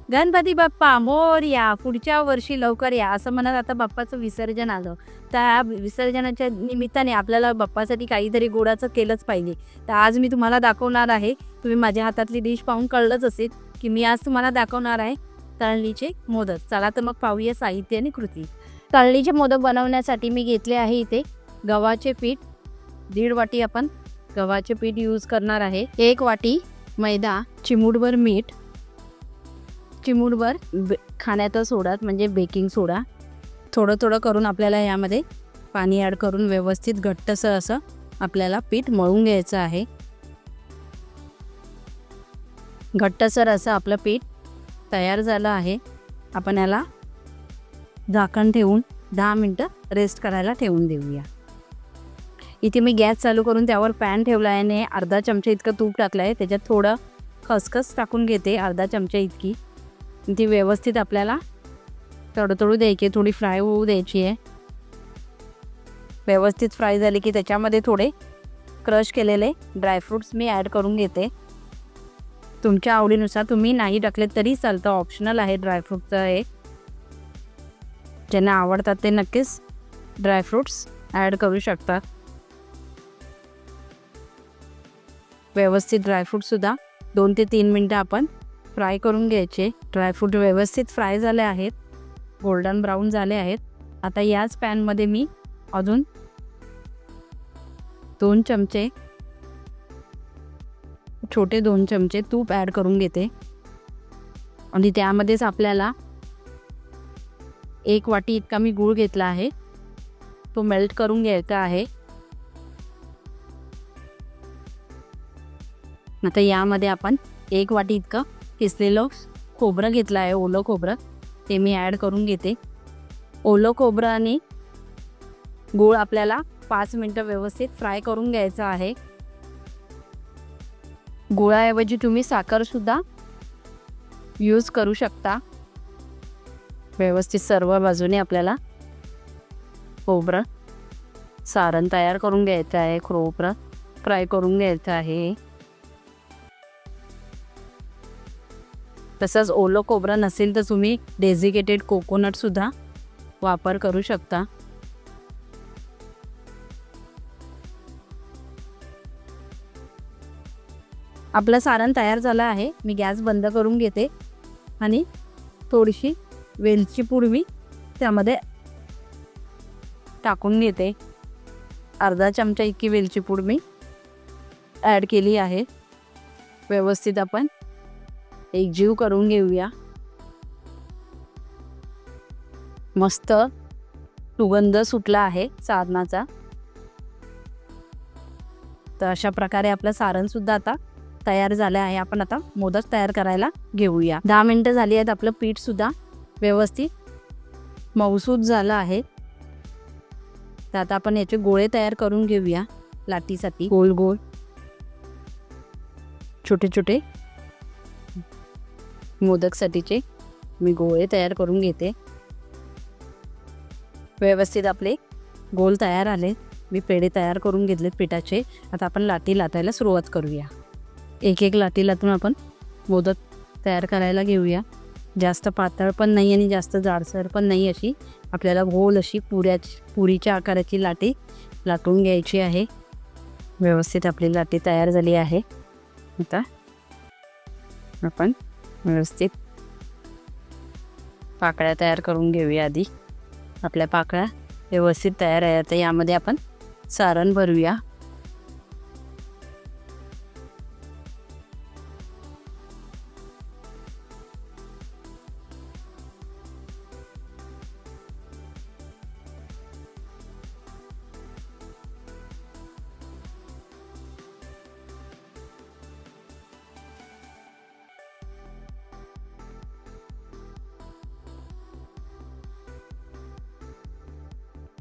गणपती बाप्पा मोरया, पुढच्या वर्षी लवकर या, असं म्हणत आता बाप्पाचं विसर्जन आलं. त्या विसर्जनाच्या निमित्ताने आपल्याला बाप्पासाठी काहीतरी गोडाचं केलंच पाहिजे. तर आज मी तुम्हाला दाखवणार आहे, तुम्ही माझ्या हातातली डिश पाहून कळलंच असेल की मी आज तुम्हाला दाखवणार आहे तळणीचे मोदक. चला तर मग पाहूया साहित्य आणि कृती. तळणीचे मोदक बनवण्यासाठी मी घेतले आहे इथे गव्हाचे पीठ 1.5 वाटी आपण गव्हाचे पीठ यूज करणार आहे. 1 वाटी मैदा, चिमूटभर मीठ, चिमूटभर खाण्याचा सोडा म्हणजे बेकिंग सोडा. थोडं थोडं करून आपल्याला यामध्ये पाणी ॲड करून व्यवस्थित घट्टसर असं आपल्याला पीठ मळून घ्यायचं आहे. घट्टसर असं आपलं पीठ तयार झालं आहे. आपण याला झाकण ठेवून 10 मिनटं रेस्ट करायला ठेवून देऊया. इथे मी गॅस चालू करून त्यावर पॅन ठेवला आहे आणि अर्धा चमचा इतकं तूप टाकलं आहे. त्याच्यात थोडं खसखस टाकून घेते, अर्धा चमचा इतकी. ती व्यवस्थित आपल्याला तडतडू द्यायची, थोडी फ्राय होऊ द्यायची आहे. व्यवस्थित फ्राय झाली की त्याच्यामध्ये थोडे क्रश केलेले ड्रायफ्रूट्स मी ॲड करून घेते. तुमच्या आवडीनुसार तुम्ही नाही टाकले तरी चालतं, ऑप्शनल आहे ड्रायफ्रूटचं हे. ज्यांना आवडतात ते नक्कीच ड्रायफ्रूट्स ॲड करू शकतात. व्यवस्थित ड्रायफ्रूटसुद्धा 2 ते 3 मिनटं आपण फ्राय करून घ्यायचे. ड्रायफ्रूट व्यवस्थित फ्राय झाले आहेत, गोल्डन ब्राऊन झाले आहेत. आता याच पॅनमध्ये मी अजून 2 चमचे छोटे 2 चमचे तूप ॲड करून घेते आणि त्यामध्येच आपल्याला 1 वाटी इतका मी गूळ घेतला आहे, तो मेल्ट करून घ्यायचा आहे. आता यामध्ये आपण 1 वाटी इतकं किसलेलं खोबरं घेतलं आहे, ओलं खोबरं, ते मी ॲड करून घेते. ओलं खोबरं आणि गूळ आपल्याला 5 मिनटं व्यवस्थित फ्राय करून घ्यायचं आहे. गुळाऐवजी तुम्ही साखरसुद्धा यूज करू शकता. व्यवस्थित सर्व बाजूने आपल्याला खोबरं सारण तयार करून घ्यायचं आहे, खोबरं फ्राय करून घ्यायचं आहे. तसंच ओलं खोबरं नसेल तर तुम्ही डेझिकेटेड कोकोनटसुद्धा वापर करू शकता. आपलं सारण तयार झालं आहे. मी गॅस बंद करून घेते आणि थोडीशी वेलची पूड मी त्यामध्ये टाकून घेते. अर्धा चमचा इतकी वेलची पूड मी ॲड केली आहे. व्यवस्थित आपण एकजीव करून घेऊया. मस्त सुगंध सुटला आहे सारणाचा. तर अशा प्रकारे आपलं सारणसुद्धा आता तयार झालं आहे. आपण आता मोदक तयार करायला घेऊया. 10 मिनटं झाली आहेत. आपलं पीठसुद्धा व्यवस्थित मऊसूत झालं आहे. तर आता आपण याचे गोळे तयार करून घेऊया. लाटीसाठी गोल गोल छोटे छोटे मोदकसाठीचे मी गोळे तयार करून घेते. व्यवस्थित आपले गोल तयार आले. मी पेढे तयार करून घेतलेत पिठाचे. आता आपण लाटी लाटायला सुरुवात करूया. एक एक लाटी लाटून आपण मोदक तयार करायला घेऊया. जास्त पातळ पण नाही आणि जास्त जाडसर पण नाही, अशी आपल्याला गोल अशी पुरीच्या आकाराची लाटी लाटून घ्यायची आहे. व्यवस्थित आपली लाटी तयार झाली आहे. आता आपण व्यवस्थित पाकळ्या तयार करून घेऊया. आधी आपल्या पाकळ्या व्यवस्थित तयार आहे. आता यामध्ये आपण सारण भरूया.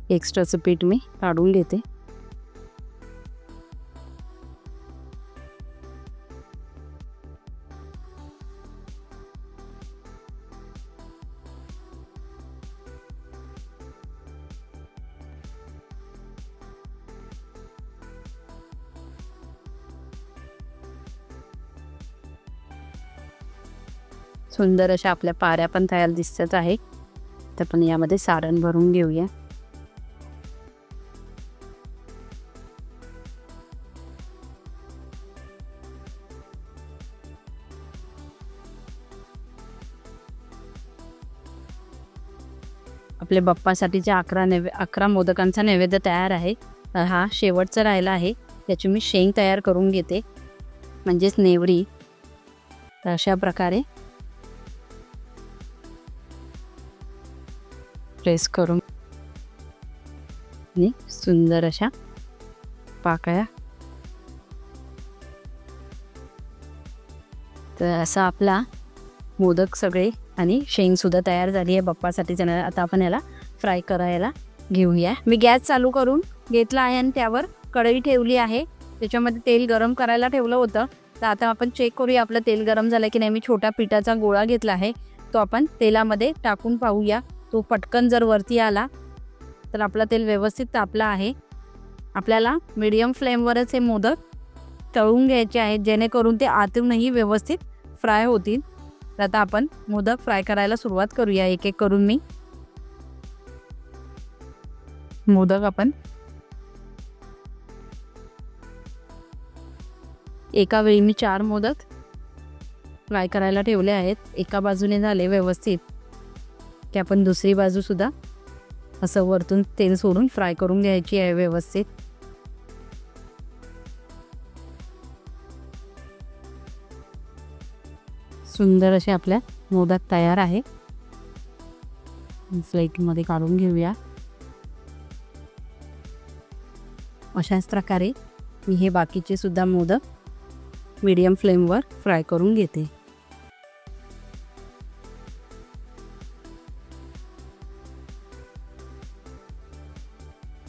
एक्स्ट्राचं पीठ मी काढून घेते. सुंदर अशा आपल्या पाऱ्या पण तयार दिसत आहे. तर पण यामध्ये सारण भरून घेऊया. आपल्या बाप्पासाठीचे 11 मोदकांचा नैवेद्य तयार आहे. हा शेवटचा राहिला आहे. त्याची मी शेंग तयार करून घेते, म्हणजेच नेवरी. तर अशा प्रकारे प्रेस करून आणि सुंदर अशा पाकळ्या. तर असा आपला मोदक सगळे आणि शेंगसुद्धा तयार झाली आहे बाप्पासाठी. आता आपण याला फ्राय करायला घेऊया. मी गॅस चालू करून घेतला आहे आणि त्यावर कढई ठेवली आहे. त्याच्यामध्ये तेल गरम करायला ठेवलं होतं. तर आता आपण चेक करूया आपलं तेल गरम झालं की नाही. मी छोटा पिठाचा गोळा घेतला आहे, तो आपण तेलामध्ये टाकून पाहूया. तो पटकन जर वरती आला तर आपलं तेल व्यवस्थित तापलं आहे. आपल्याला मीडियम फ्लेमवरच हे मोदक तळून घ्यायचे आहेत, जेणेकरून ते आतूनही व्यवस्थित फ्राय होतील. तर आता आपण मोदक फ्राय करायला सुरुवात करूया. एक एक करून मी मोदक आपण एका वेळी मी 4 मोदक फ्राय करायला ठेवले आहेत. एका बाजूने झाले व्यवस्थित की आपण दुसरी बाजू सुद्धा असं वरतून तेल सोडून फ्राय करून घ्यायची आहे व्यवस्थित. सुंदर असे आपल्या मोदक तयार आहे. प्लेटमध्ये काढून घेऊया. अशाच प्रकारे मी हे बाकीचे सुद्धा मोदक मीडियम फ्लेमवर फ्राय करून घेते.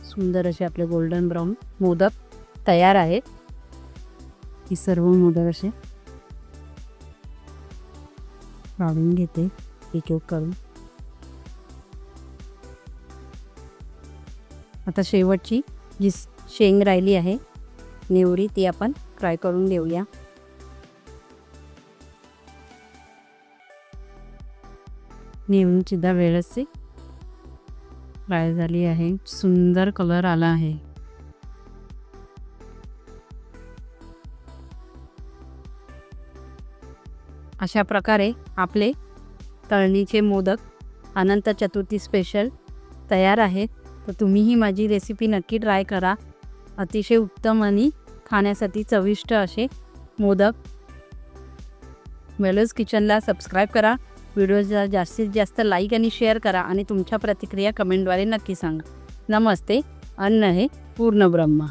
सुंदर असे आपले गोल्डन ब्राऊन मोदक तयार आहेत. ही सर्व मोदक असे काढून घेते एक एक करून. आता शेवटची जी शेंग राहिली आहे नेवरी, ती आपण फ्राय करून घेऊया. नेवरी सुद्धा व्यवस्थित फ्राय झाली आहे. सुंदर कलर आला आहे. अशा प्रकारे आपले तळणीचे मोदक अनंत चतुर्थी स्पेशल तयार आहेत. तर तुम्हीही माझी रेसिपी नक्की ट्राय करा. अतिशय उत्तम आणि खाण्यासाठी चविष्ट असे मोदक. मेलोज किचनला सबस्क्राईब करा. व्हिडिओला जास्तीत जास्त लाईक आणि शेअर करा आणि तुमच्या प्रतिक्रिया कमेंटद्वारे नक्की सांगा. नमस्ते. अन्न हे पूर्ण ब्रह्म.